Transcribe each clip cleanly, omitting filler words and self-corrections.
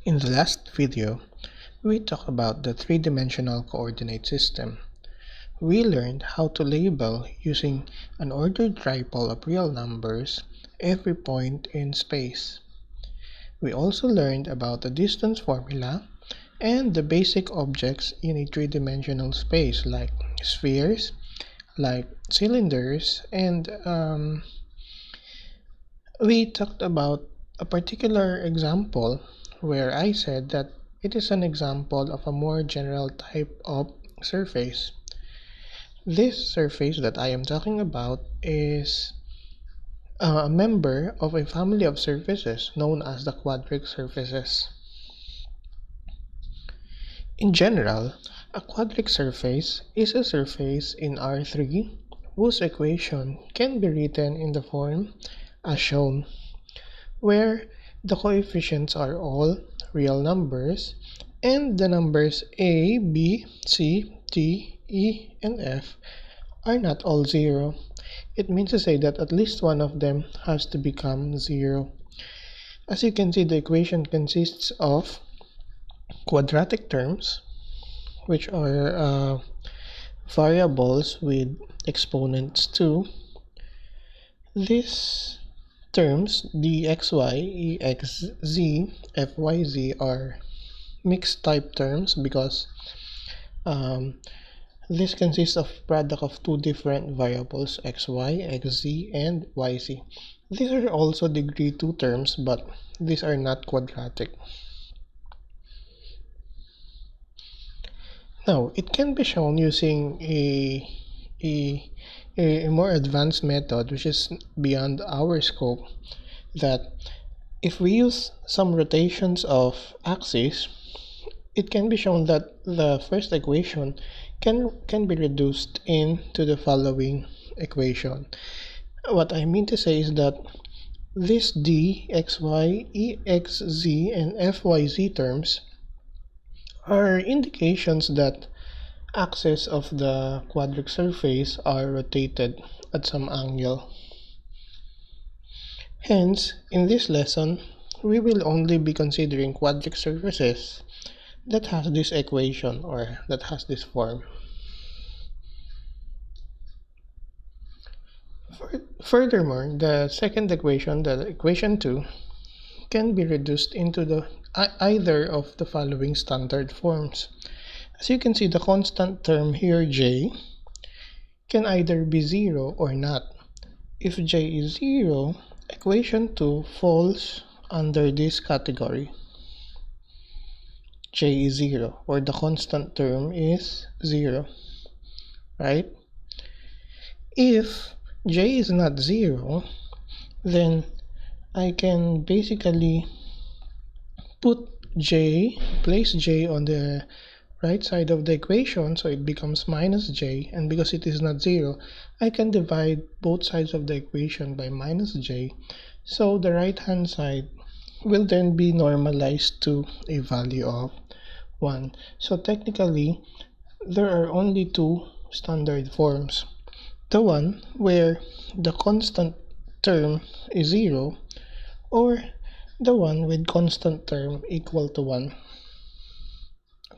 In the last video, we talked about the three-dimensional coordinate system. We learned how to label using an ordered tripole of real numbers every point in space. We also learned about the distance formula and the basic objects in a three-dimensional space like spheres, like cylinders, and we talked about a particular example where I said that it is an example of a more general type of surface. This surface that I am talking about is a member of a family of surfaces known as the quadric surfaces. In general, a quadric surface is a surface in R3 whose equation can be written in the form as shown, where the coefficients are all real numbers and the numbers a, b, c, d, e, and f are not all zero. It means to say that at least one of them has to become zero. As you can see, the equation consists of quadratic terms, which are variables with exponents 2. These terms dxy, exz, fyz are mixed type terms because this consists of product of two different variables xy, xz, and yz. These are also degree 2 terms, but these are not quadratic. Now, it can be shown using a more advanced method, which is beyond our scope, that if we use some rotations of axes, it can be shown that the first equation can be reduced into the following equation. What I mean to say is that this d, xy, exz, and fyz terms are indications that axes of the quadric surface are rotated at some angle. Hence, in this lesson, we will only be considering quadric surfaces that has this equation or that has this form. Furthermore, the second equation, the equation 2, can be reduced into either of the following standard forms. As you can see, the constant term here, j, can either be 0 or not. If j is 0, equation 2 falls under this category. J is 0, or the constant term is 0, right? If j is not 0, then I can basically place j on the right side of the equation, so it becomes minus j, and because it is not 0, I can divide both sides of the equation by minus j, so the right hand side will then be normalized to a value of 1. So technically, there are only two standard forms. The one where the constant term is 0, or the one with constant term equal to 1.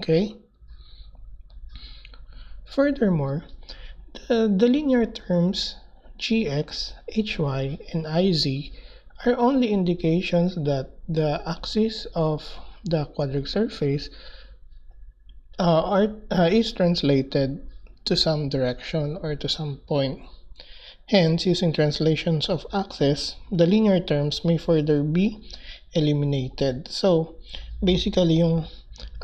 Okay? Furthermore, the linear terms gx, hy, and iz are only indications that the axis of the quadric surface is translated to some direction or to some point. Hence, using translations of axes, the linear terms may further be eliminated. So, basically, yung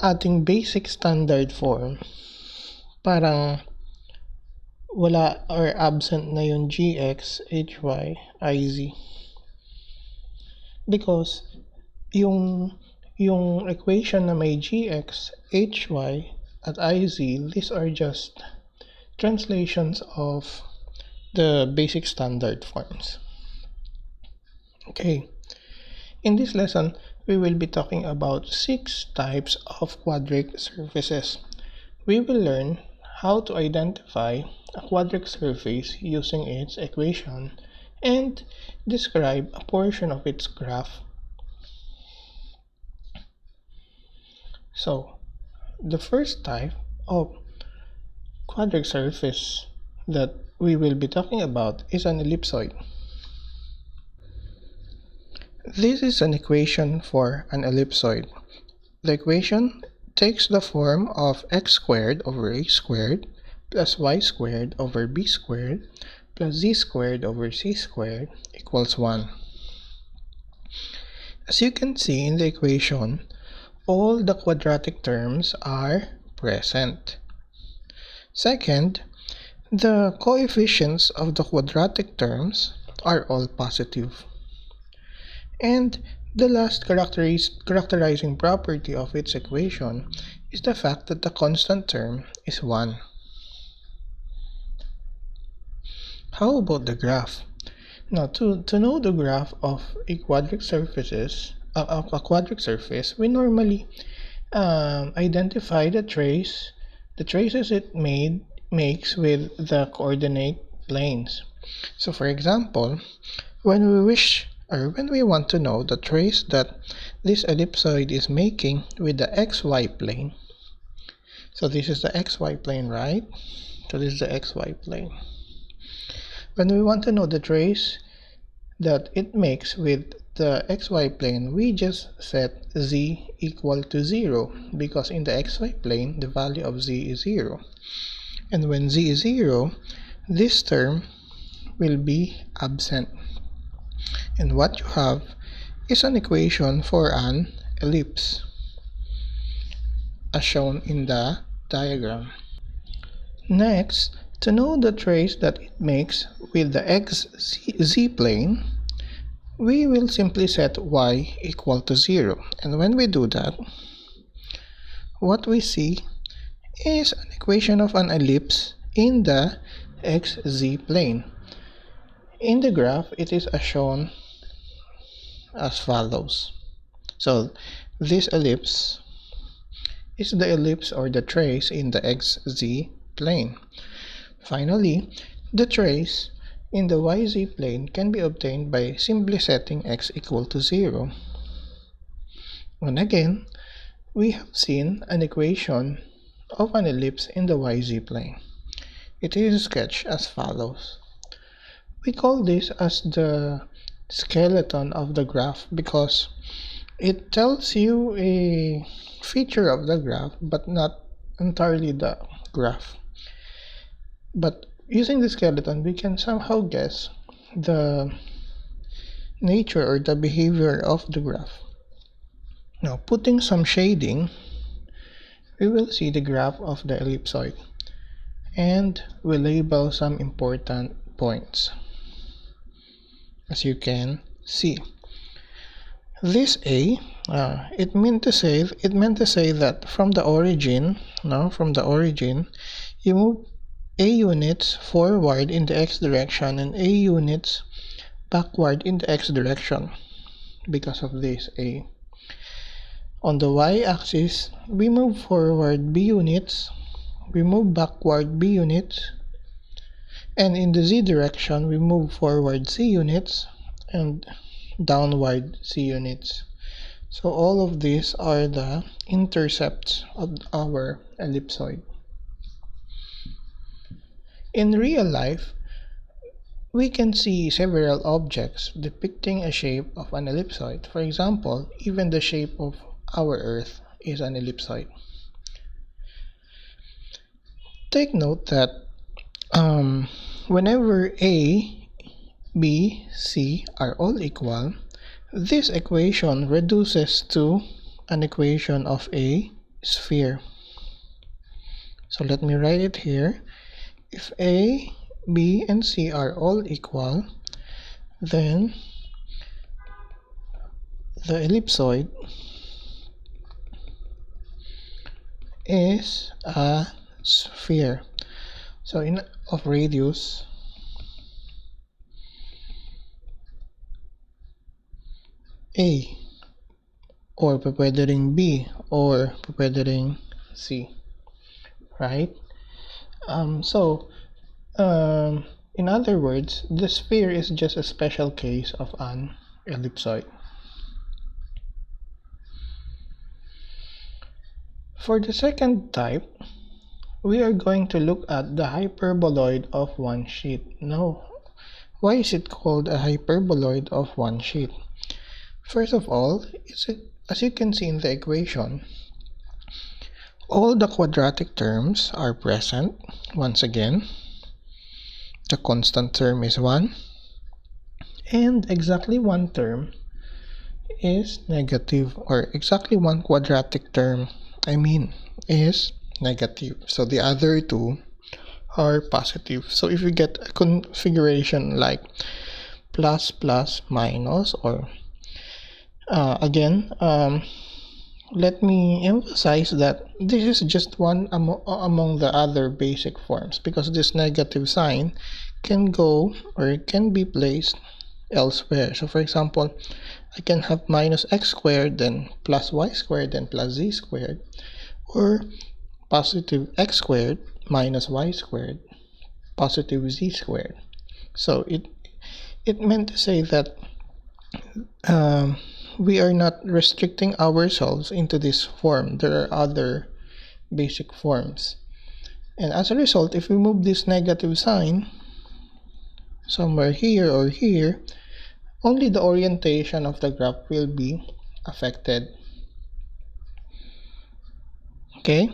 ating basic standard form, parang wala or absent na yung gx, hy, iz. Because yung equation na may gx, hy, at iz, these are just translations of the basic standard forms. Okay, in this lesson, we will be talking about 6 types of quadric surfaces. We will learn how to identify a quadric surface using its equation and describe a portion of its graph. So the first type of quadric surface that we will be talking about is an ellipsoid. This is an equation for an ellipsoid. The equation takes the form of x squared over a squared plus y squared over b squared plus z squared over c squared equals 1. As you can see in the equation, all the quadratic terms are present. Second, the coefficients of the quadratic terms are all positive. And the last characterizing property of its equation is the fact that the constant term is 1. How about the graph? Now, to know the graph of a quadric surface, we normally identify the traces it makes with the coordinate planes. So, for example, when we want to know the trace that this ellipsoid is making with the xy plane. So this is the xy plane, right? So this is the xy plane. When we want to know the trace that it makes with the xy plane, we just set z equal to 0 because in the xy plane the value of z is 0. And when z is 0, this term will be absent. And what you have is an equation for an ellipse, as shown in the diagram. Next, to know the trace that it makes with the xz plane, we will simply set y equal to 0. And when we do that, what we see is an equation of an ellipse in the xz plane. In the graph, it is as shown as follows. So this ellipse is the ellipse or the trace in the xz plane. Finally, the trace in the yz plane can be obtained by simply setting x equal to 0. And again, we have seen an equation of an ellipse in the yz plane. It is sketched as follows. We call this as the skeleton of the graph because it tells you a feature of the graph but not entirely the graph. But using the skeleton, we can somehow guess the nature or the behavior of the graph. Now, putting some shading, we will see the graph of the ellipsoid and we'll label some important points. As you can see, this A, it meant to say that from the origin, you move A units forward in the x direction and A units backward in the x direction because of this A. On the y-axis, we move forward B units, we move backward B units, and in the z direction, we move forward c units and downward c units. So all of these are the intercepts of our ellipsoid. In real life, we can see several objects depicting a shape of an ellipsoid. For example, even the shape of our Earth is an ellipsoid. Take note that whenever A, B, C are all equal, this equation reduces to an equation of a sphere. So let me write it here. If A, B, and C are all equal, then the ellipsoid is a sphere. So of radius A, or pwede ring B, or pwede ring C, right? In other words, the sphere is just a special case of an ellipsoid. For the second type, we are going to look at the hyperboloid of one sheet. Now, why is it called a hyperboloid of one sheet? First of all, as you can see in the equation, all the quadratic terms are present. Once again, the constant term is 1, and exactly one term is negative, or exactly one quadratic term, is negative. So the other two are positive. So if you get a configuration like plus plus minus, or let me emphasize that this is just one among the other basic forms, because this negative sign can go, or it can be placed elsewhere. So for example, I can have minus x squared, then plus y squared, then plus z squared, or positive x squared minus y squared, positive z squared. So it meant to say that we are not restricting ourselves into this form. There are other basic forms, and as a result, if we move this negative sign somewhere here or here, only the orientation of the graph will be affected. Okay,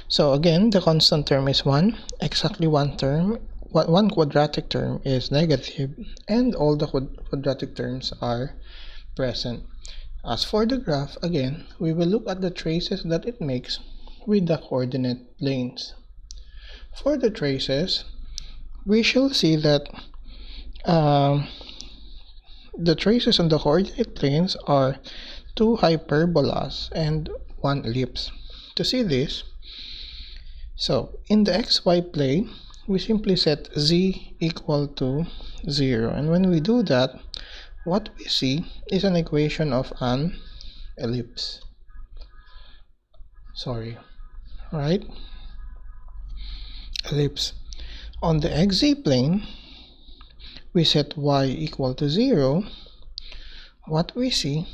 so again, the constant term is 1, exactly one term, one quadratic term is negative, and all the quadratic terms are present. As for the graph, again, we will look at the traces that it makes with the coordinate planes. For the traces, we shall see that the traces on the coordinate planes are 2 hyperbolas and 1 ellipse. To see this, so in the xy plane, we simply set z equal to 0, and when we do that, what we see is an equation of an ellipse. Right? Ellipse. On the xz plane, we set y equal to 0. What we see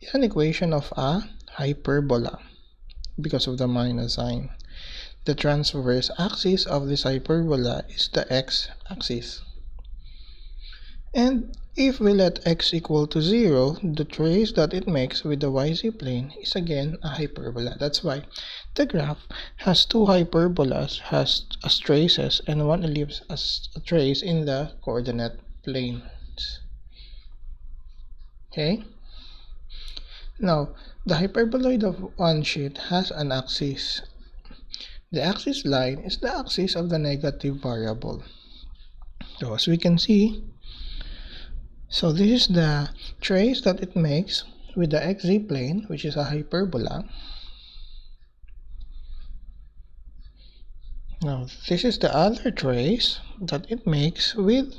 is an equation of a hyperbola because of the minus sign. The transverse axis of this hyperbola is the x-axis. And if we let x equal to 0, the trace that it makes with the yz plane is again a hyperbola. That's why the graph has 2 hyperbolas as traces and 1 ellipse as a trace in the coordinate planes. Okay? Now, the hyperboloid of one sheet has an axis. The axis line is the axis of the negative variable. So as we can see, so this is the trace that it makes with the xz plane, which is a hyperbola. Now this is the other trace that it makes with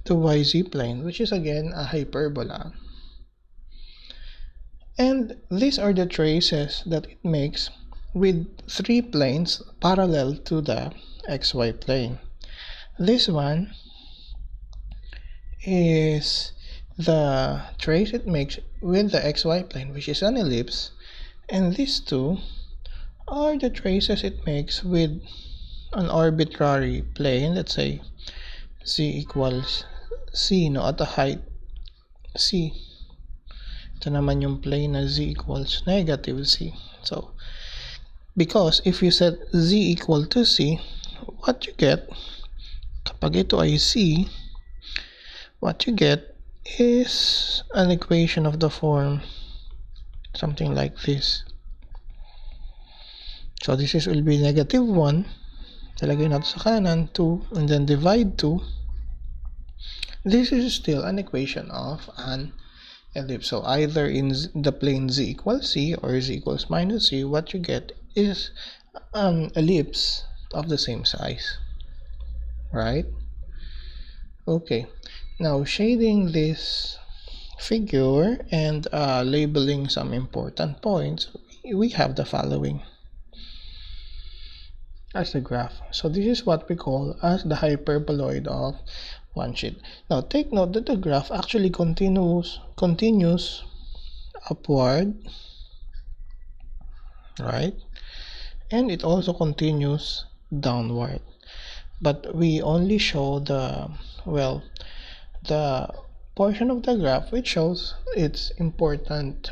the yz plane, which is again a hyperbola. And these are the traces that it makes with 3 planes parallel to the xy plane. This one is the trace it makes with the xy plane, which is an ellipse, and these two are the traces it makes with an arbitrary plane. Let's say z equals c, at a height c. Ito naman yung plane na z equals negative c. So because if you set z equal to c, what you get, kapag ito ay c, what you get is an equation of the form something like this. So this will be negative 1, talagay natin sa kanan, 2, and then divide 2. This is still an equation of an ellipse. So either in the plane z equals c or z equals minus c, what you get is an ellipse of the same size, right? Okay, now shading this figure and labeling some important points, we have the following as the graph. So this is what we call as the hyperboloid of one sheet. Now take note that the graph actually continues upward, right? and it also continues downward. But we only show the portion of the graph which shows its important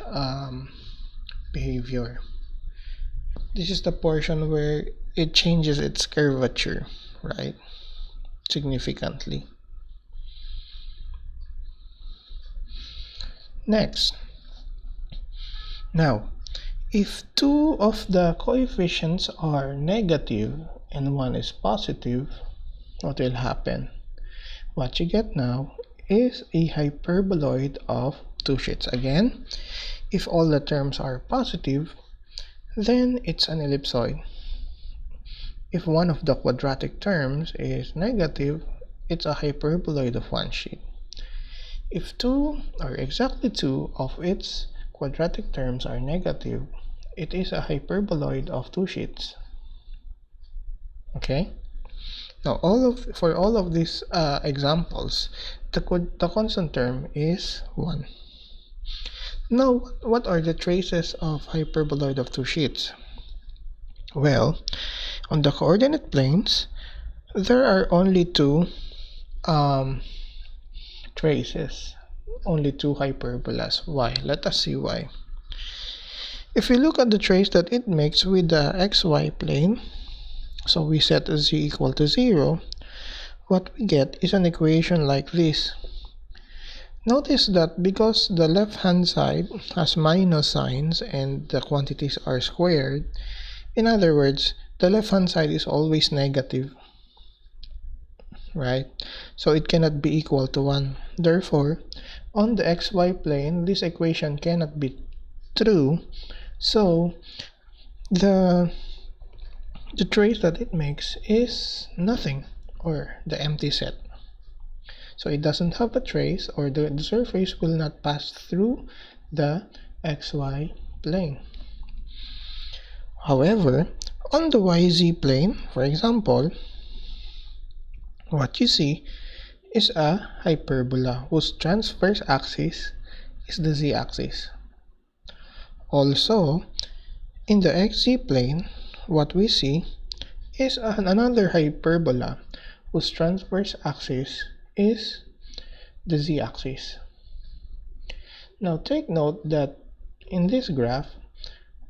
behavior. This is the portion where it changes its curvature, right? Significantly. Next, now, if two of the coefficients are negative and one is positive, what will happen? What you get now is a hyperboloid of two sheets. Again, if all the terms are positive, then it's an ellipsoid. If one of the quadratic terms is negative, it's a hyperboloid of one sheet. If two, or exactly two, of its quadratic terms are negative, it is a hyperboloid of two sheets. Okay? Now, for all of these examples, the constant term is 1. Now, what are the traces of hyperboloid of two sheets? Well, on the coordinate planes, there are only two traces, only two hyperbolas. Why? Let us see why. If we look at the trace that it makes with the xy plane, so we set z equal to 0, what we get is an equation like this. Notice that because the left hand side has minus signs and the quantities are squared, in other words, the left hand side is always negative, right? So it cannot be equal to 1. Therefore, on the xy plane, this equation cannot be true. So the trace that it makes is nothing, or the empty set. So it doesn't have a trace, or the surface will not pass through the xy plane. However, on the yz plane, for example, what you see is a hyperbola whose transverse axis is the z-axis. Also, in the xz plane, what we see is another hyperbola whose transverse axis is the z-axis. Now take note that in this graph,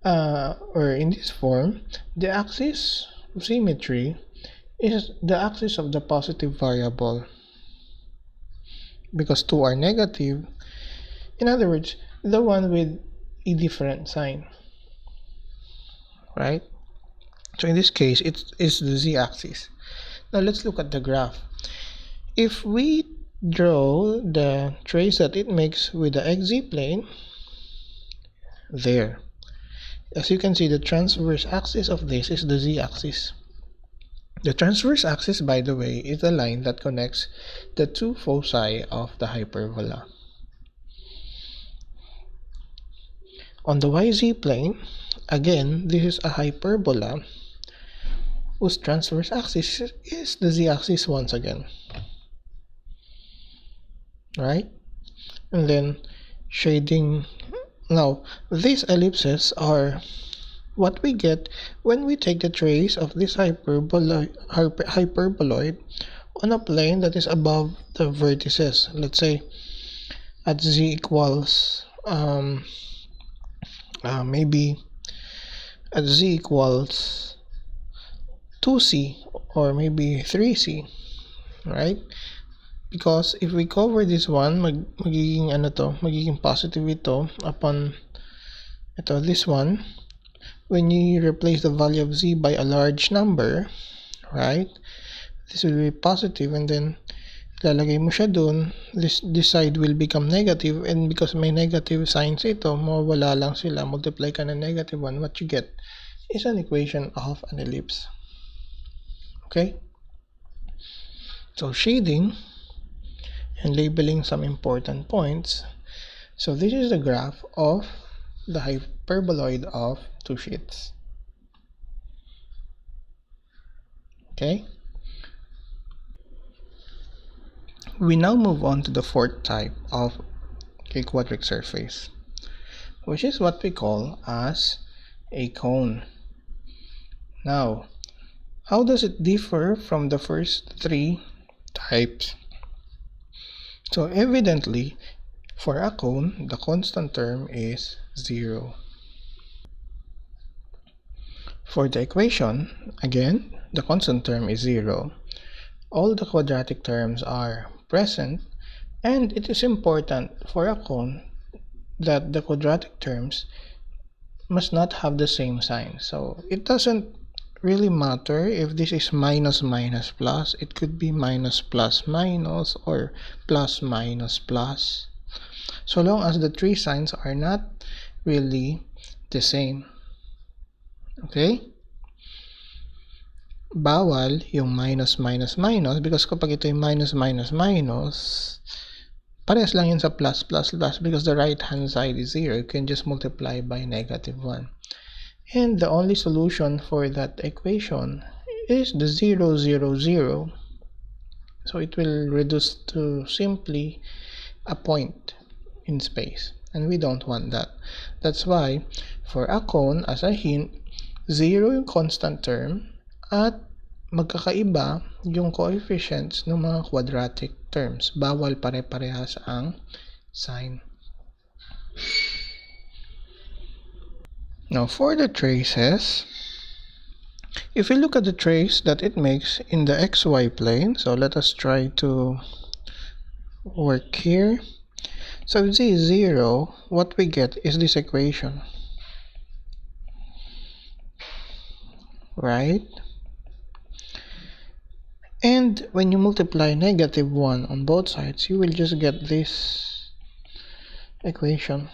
or in this form, the axis of symmetry is the axis of the positive variable, because two are negative. In other words, the one with a different sign, right? So in this case, it is the z-axis. Now let's look at the graph. If we draw the trace that it makes with the xz plane, there, as you can see, the transverse axis of this is the z-axis. The transverse axis, by the way, is the line that connects the two foci of the hyperbola. On the yz plane, again, this is a hyperbola whose transverse axis is the z-axis once again, right? And then shading. Now, these ellipses are what we get when we take the trace of this hyperboloid on a plane that is above the vertices. Let's say at z equals maybe at z equals 2c or maybe 3c, right? Because if we cover this one, magiging positive ito upon this one. When you replace the value of z by a large number, right, this will be positive, and then ilalagay mo siya dun, this side will become negative, and because may negative signs ito, mawawala lang sila, multiply ka na negative 1, what you get is an equation of an ellipse. Okay? So shading and labeling some important points. So this is the graph of the hyperboloid of two sheets. Okay? We now move on to the fourth type of a quadric surface, which is what we call as a cone. Now, how does it differ from the first three types? So evidently, for a cone, the constant term is 0. For the equation, again, the constant term is 0. All the quadratic terms are present, and it is important for a cone that the quadratic terms must not have the same sign. So it doesn't really matter if this is minus minus plus. It could be minus plus minus or plus minus plus, so long as the three signs are not really the same. Okay? Bawal yung minus minus minus, because kapag ito yung minus minus minus, parehas lang yun sa plus plus plus, because the right hand side is 0. You can just multiply by negative 1. And the only solution for that equation is the 0, 0, 0. So it will reduce to simply a point in space, and we don't want that. That's why for a cone, as a hint, 0 yung constant term at magkakaiba yung coefficients ng mga quadratic terms. Bawal pare-parehas ang sign. Now for the traces, if we look at the trace that it makes in the xy plane, so let us try to work here. So if z is 0, what we get is this equation, right? And when you multiply negative 1 on both sides, you will just get this equation.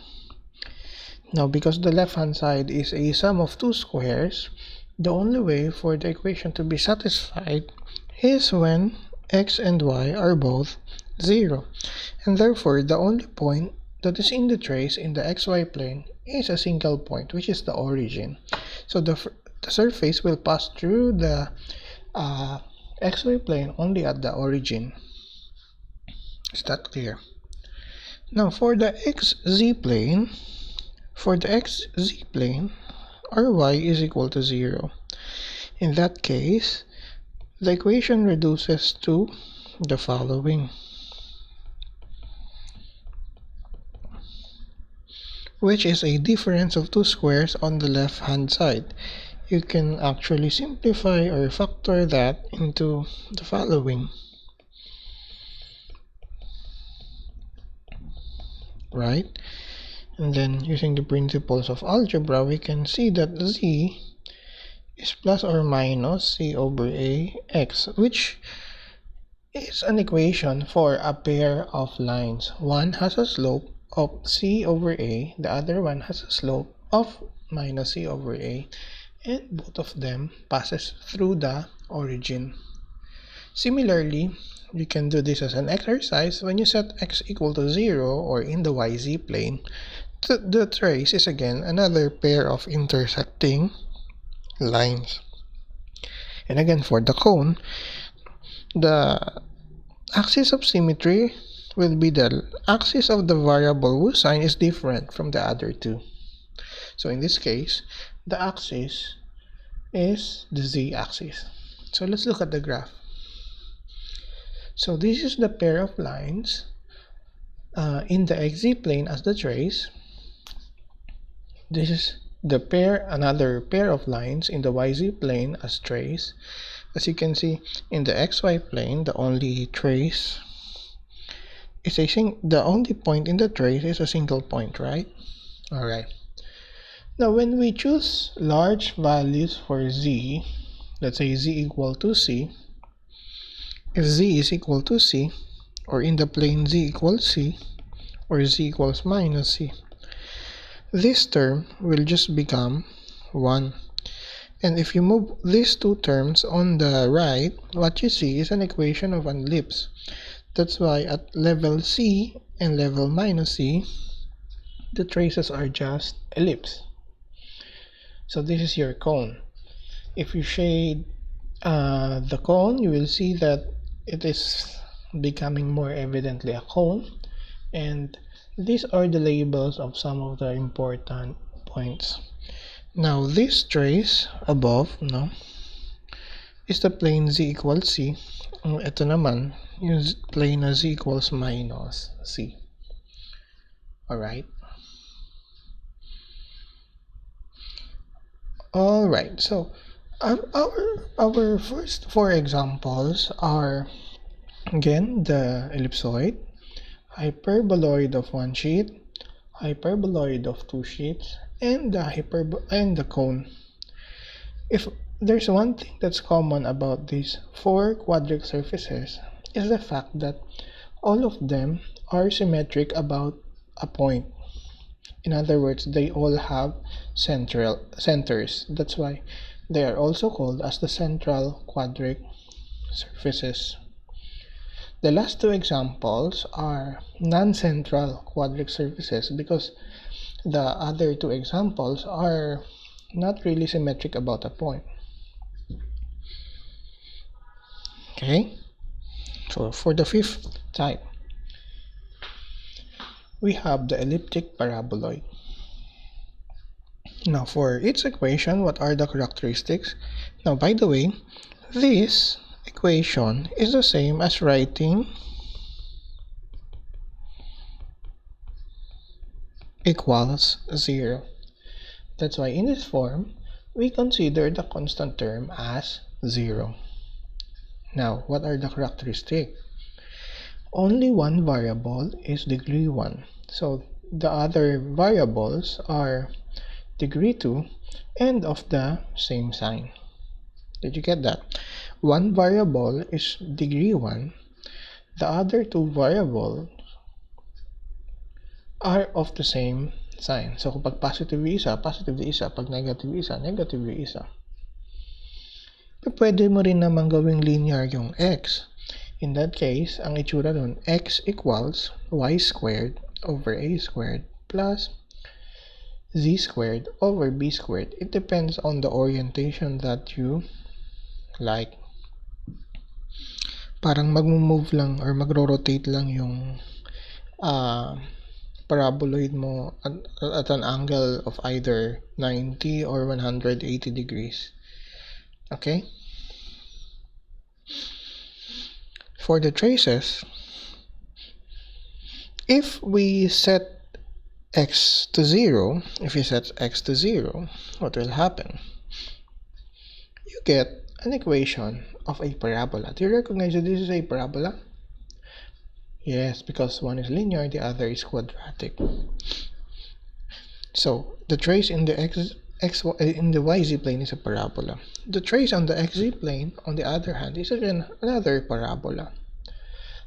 Now, because the left hand side is a sum of two squares, the only way for the equation to be satisfied is when x and y are both 0. And therefore, the only point that is in the trace in the xy plane is a single point, which is the origin. So the surface will pass through the xy plane only at the origin. Is that clear? Now for the xz plane, ry is equal to 0. In that case, the equation reduces to the following, which is a difference of two squares on the left hand side. You can actually simplify or factor that into the following, right? And then using the principles of algebra, we can see that z is plus or minus c over a x, which is an equation for a pair of lines. One has a slope of c over a, the other one has a slope of minus c over a, and both of them passes through the origin. Similarly, you can do this as an exercise. When you set x equal to 0 or in the yz plane, the trace is again another pair of intersecting lines. And again, for the cone, the axis of symmetry will be the axis of the variable whose sign is different from the other two. So in this case, the axis is the z-axis. So let's look at the graph. So this is the pair of lines in the xz plane as the trace. This is the another pair of lines in the yz plane as trace. As you can see, in the xy plane, the only trace is the only point in the trace is a single point, right? Alright. Now when we choose large values for z, let's say z equal to c, if z is equal to c, or in the plane z equals c, or z equals minus c, this term will just become 1. And if you move these two terms on the right, what you see is an equation of an ellipse. That's why at level c and level minus c, the traces are just ellipse. So this is your cone. If you shade the cone, you will see that it is becoming more evidently a cone. And these are the labels of some of the important points. Now this trace above, no, is the plane z equals c. Ito naman, yung plane na z equals minus c. Alright? Alright, so our first four examples are, again, the ellipsoid, hyperboloid of one sheet, hyperboloid of two sheets, and the cone. If there's one thing that's common about these four quadric surfaces, is the fact that all of them are symmetric about a point. In other words, they all have centers. That's why they are also called as the central quadric surfaces. The last two examples are non-central quadric surfaces because the other two examples are not really symmetric about a point. Okay, so for the fifth type, we have the elliptic paraboloid. Now for its equation, what are the characteristics? Now, by the way, this equation is the same as writing equals 0. That's why in this form, we consider the constant term as 0. Now, what are the characteristics? Only one variable is degree 1. So the other variables are degree 2 and of the same sign. Did you get that? One variable is degree 1. The other two variables are of the same sign. So kapag positive yung isa, positive yung isa. Pag negative yung isa, negative yung isa. Pwede mo rin naman gawing linear yung x. In that case, ang itsura nun, x equals y squared over a squared plus z squared over b squared. It depends on the orientation that you like. Parang mag-move lang or magro-rotate lang yung paraboloid mo at an angle of either 90 or 180 degrees. Okay? For the traces, if we set x to 0, what will happen? You get an equation of a parabola. Do you recognize that this is a parabola? Yes, because one is linear, the other is quadratic. So the trace in the in the yz plane is a parabola. The trace on the xz plane, on the other hand, is again another parabola.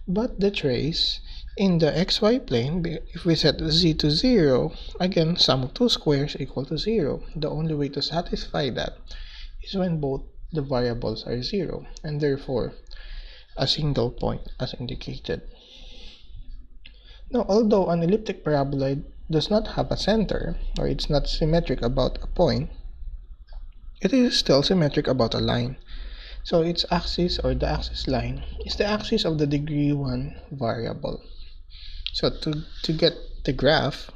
But the trace in the xy plane, if we set z to 0, again, sum of two squares equal to 0. The only way to satisfy that is when both the variables are 0, and therefore a single point as indicated. Now, although an elliptic paraboloid does not have a center, or it's not symmetric about a point, it is still symmetric about a line. So its axis, or the axis line, is the axis of the degree 1 variable. So to get the graph,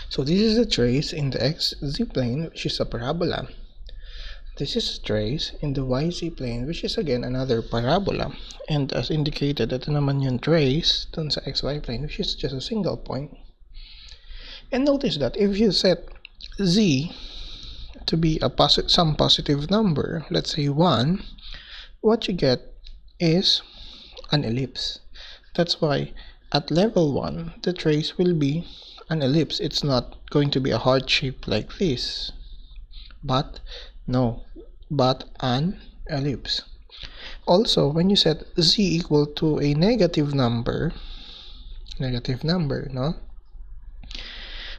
so this is the trace in the xz plane, which is a parabola. This is a trace in the yz plane, which is again another parabola. And as indicated, ito naman yung trace dun sa xy plane, which is just a single point. And notice that if you set z to be some positive number, let's say 1, what you get is an ellipse. That's why at level 1, the trace will be an ellipse. It's not going to be a heart shape like this, but an ellipse. Also, when you set z equal to a negative number, no,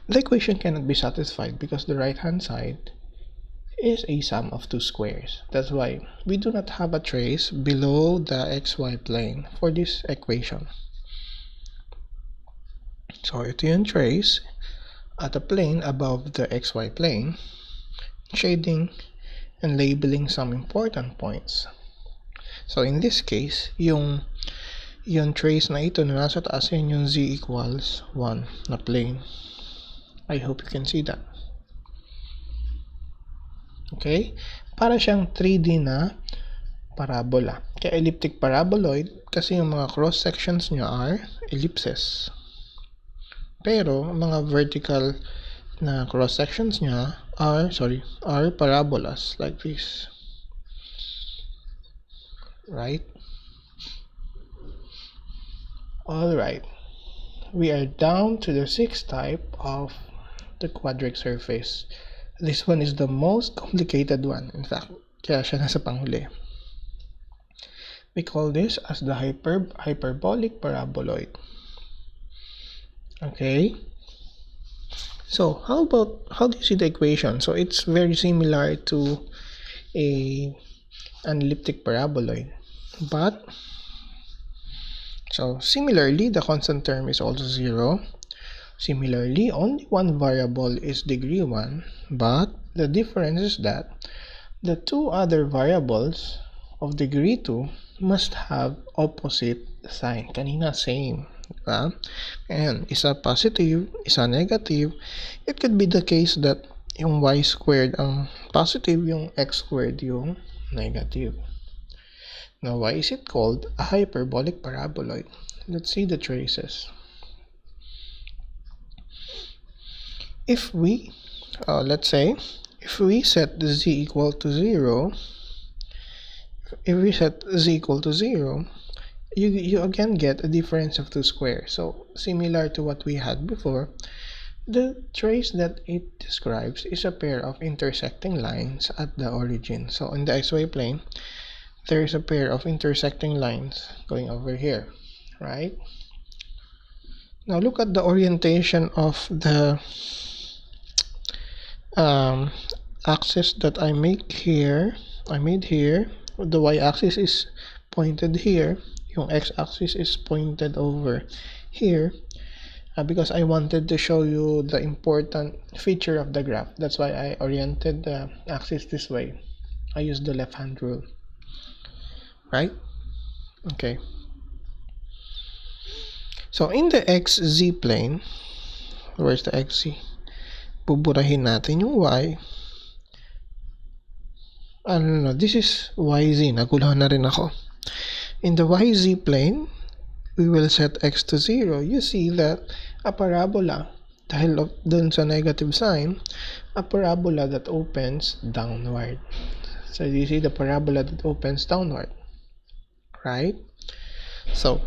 the equation cannot be satisfied because the right hand side is a sum of two squares. That's why we do not have a trace below the xy plane for this equation. So ito yung trace at a plane above the xy plane, shading and labeling some important points. So in this case, yung trace na ito na nasa taas, yun yung z equals 1 na plane. I hope you can see that. Okay? Para siyang 3D na parabola. Kaya elliptic paraboloid kasi yung mga cross sections niya are ellipses. Pero mga vertical na cross sections niya are parabolas like this. Right? Alright. We are down to the sixth type of the quadric surface. This one is the most complicated one. In fact, kaya siya nasa panghuli. We call this as the hyperbolic paraboloid. Okay? So, how do you see the equation? So, it's very similar to an elliptic paraboloid. But, so similarly, the constant term is also 0. Similarly, only one variable is degree 1, but the difference is that the two other variables of degree 2 must have opposite sign. Kanina, same. Diba? And isa positive, isa negative. It could be the case that yung y squared ang positive, yung x squared yung negative. Now, why is it called a hyperbolic paraboloid? Let's see the traces. If we, let's say, if we set z equal to 0, you again get a difference of 2 squares. So, similar to what we had before, the trace that it describes is a pair of intersecting lines at the origin. So, in the xy plane, there is a pair of intersecting lines going over here, right? Now, look at the orientation of the axis that I made here. The y-axis is pointed here. Yung x-axis is pointed over here. Because I wanted to show you the important feature of the graph. That's why I oriented the axis this way. I used the left-hand rule. Right? Okay. So, in the xz plane, where's the xz? Buburahin natin yung y. No, this is yz. Naguluhan na rin ako. In the yz plane, we will set x to 0. You see that a parabola, dahil dun sa negative sign, a parabola that opens downward. So, you see the parabola that opens downward. Right? So,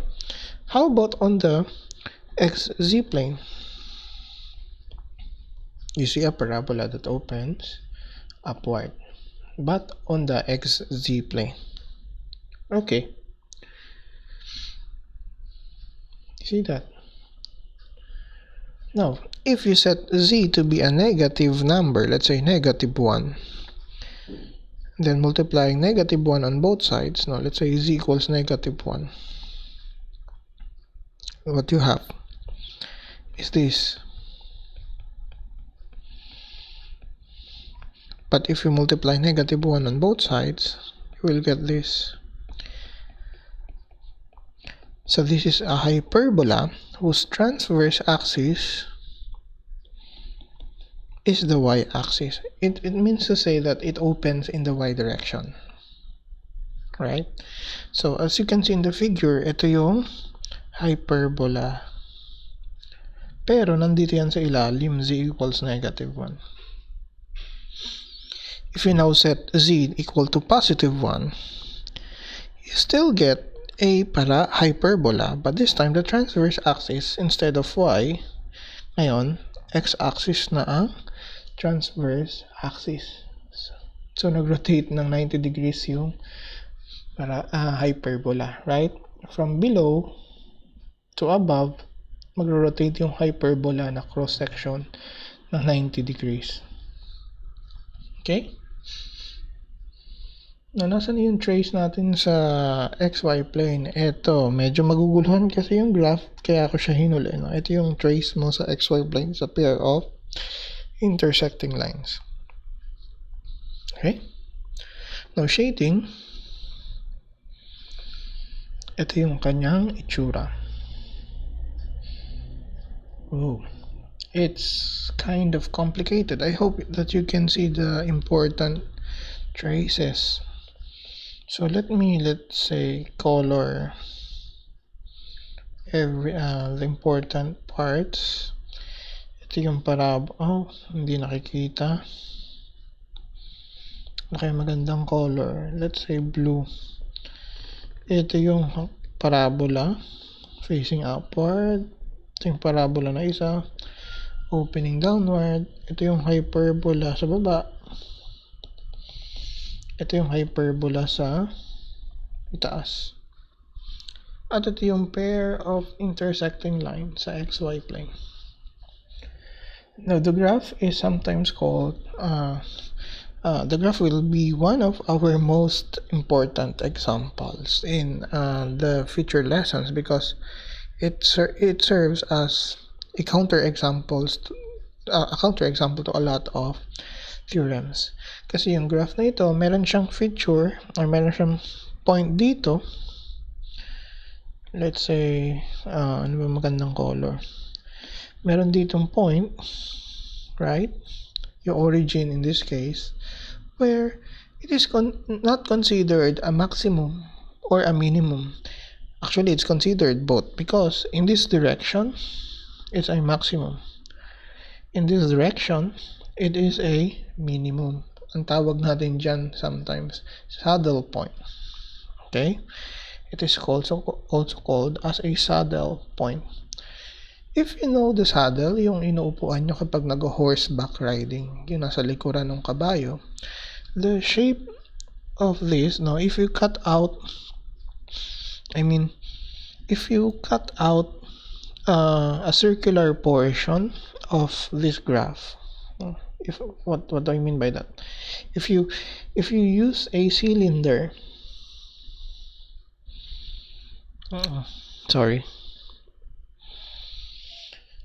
how about on the xz plane? You see a parabola that opens upward. But on the xz plane. Okay. See that? Now, if you set z to be a negative number, let's say negative 1, then multiplying negative 1 on both sides, now let's say z equals negative 1. What you have is this. But if you multiply negative 1 on both sides, you will get this. So this is a hyperbola whose transverse axis is the y-axis. It means to say that it opens in the y direction. Right? So as you can see in the figure, ito yung hyperbola. Pero nandito yan sa ilalim, z equals negative 1. If you now set z equal to positive 1, you still get a hyperbola, but this time the transverse axis instead of y, ngayon, x-axis na ang transverse axis. So nag-rotate ng 90 degrees yung hyperbola, right? From below to above, mag-rotate yung hyperbola na cross-section ng 90 degrees. Okay? Nasaan yung trace natin sa xy plane? Ito, medyo maguguluhan kasi yung graph, kaya ako siya hinuli. No? Ito yung trace mo sa xy plane sa pair of intersecting lines. Okay? Now, shading. Ito yung kanyang itsura. Oh, it's kind of complicated. I hope that you can see the important traces. So let's say color the important parts. Ito yung hindi nakikita. Okay, magandang color. Let's say blue. Ito yung parabola facing upward. Ito yung parabola na isa opening downward. Ito yung hyperbola sa baba. Ito yung hyperbola sa itaas. At ito yung pair of intersecting lines sa xy plane. Now the graph is sometimes called the graph will be one of our most important examples in the future lessons because it serves as a counterexample to a lot of theorems. Kasi yung graph na ito, meron siyang feature or meron siyang point dito. Let's say, ano ba magandang color? Meron ditong point, right? Yung origin in this case, where it is not considered a maximum or a minimum. Actually, it's considered both because in this direction, it's a maximum. In this direction, it is a minimum. Ang tawag natin dyan sometimes, saddle point. Okay? It is also called as a saddle point. If you know the saddle, yung inuupuan nyo kapag nag-horseback riding, yung nasa likuran ng kabayo, the shape of this, if you cut out a circular portion of this graph, what do I mean by that? If you use a cylinder,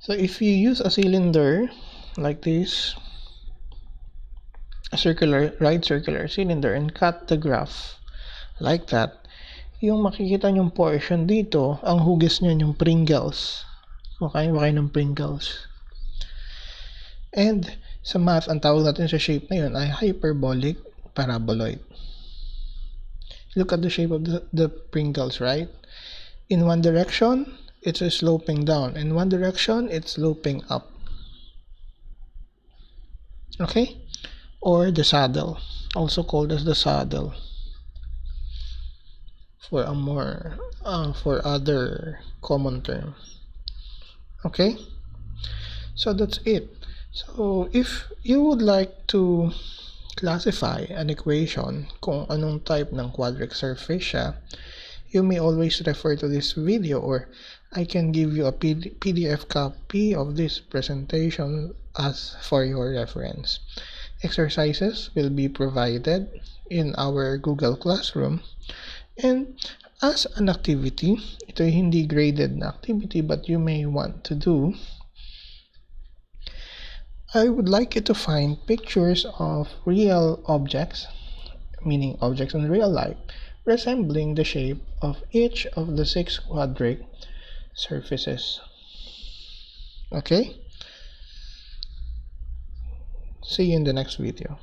so if you use a cylinder like this, a circular cylinder, and cut the graph like that, yung makikita nyong portion dito, ang hugis niyan yung Pringles. Okay ng Pringles. And sa math, ang tawag natin sa shape na yun ay Hyperbolic Paraboloid. Look at the shape of the Pringles, right? In one direction, it's sloping down. In one direction, it's sloping up. Okay? Or the saddle, also called as the saddle for a more for other common term. Okay, so that's it. So if you would like to classify an equation kung anong type ng quadric surface siya, you may always refer to this video, or I can give you a PDF copy of this presentation as for your reference. Exercises will be provided in our Google Classroom, and as an activity, ito ay hindi graded na activity but you may want to do, I would like you to find pictures of real objects, meaning objects in real life, resembling the shape of each of the 6 quadric surfaces. Okay? See you in the next video.